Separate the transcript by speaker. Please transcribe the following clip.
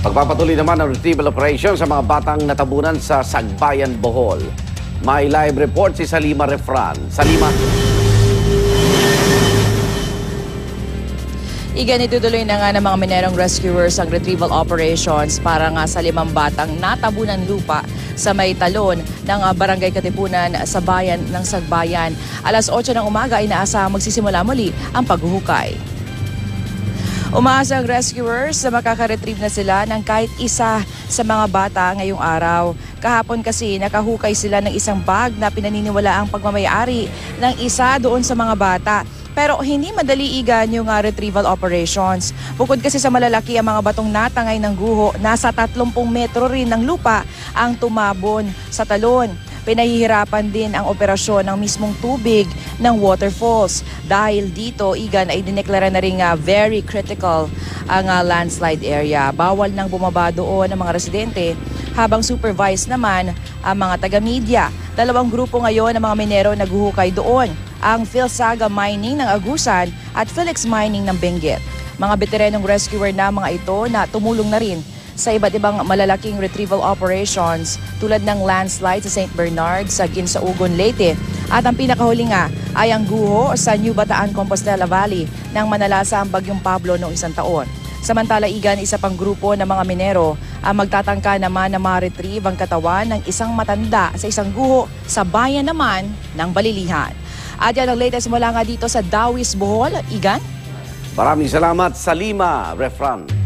Speaker 1: Pagpapatuloy naman ang retrieval operation sa mga batang natabunan sa Sagbayan, Bohol. May live report si Salima Refran. Salima.
Speaker 2: Itutuloy na nga ng mga minerong rescuers ang retrieval operations para nga sa 5 batang natabunan lupa sa may talon ng Barangay Katipunan sa bayan ng Sagbayan. Alas 8 ng umaga ay inaasahang magsisimula muli ang paghuhukay. Umaasa ang rescuers na makaka-retrieve na sila ng kahit isa sa mga bata ngayong araw. Kahapon kasi nakahukay sila ng isang bag na pinaniniwala ang pagmamayari ng isa doon sa mga bata. Pero hindi madali igan yung retrieval operations. Bukod kasi sa malalaki ang mga batong natangay ng guho, nasa 30 metro rin ng lupa ang tumabon sa talon. Pinahihirapan din ang operasyon ng mismong tubig ng waterfalls. Dahil dito, igan ay dineklara na rin very critical ang landslide area. Bawal nang bumaba doon ang mga residente habang supervised naman ang mga taga-media. 2 grupo ngayon ng mga minero naghuhukay doon, ang Philsaga Mining ng Agusan at Felix Mining ng Benguet. Mga veteranong rescuer na mga ito na tumulong na rin sa iba't ibang malalaking retrieval operations tulad ng landslide sa St. Bernard sa Ginsaogon, Leyte at ang pinakahuli nga ay ang guho sa New Bataan, Compostela Valley nang manalasa ang Bagyong Pablo noong isang taon. Samantala igan, isa pang grupo ng mga minero ang magtatangka naman na ma-retrieve ang katawan ng isang matanda sa isang guho sa bayan naman ng Balilihan. At yan ang latest mula nga dito sa Dawis, Bohol. Igan?
Speaker 1: Maraming salamat, Salima Refran.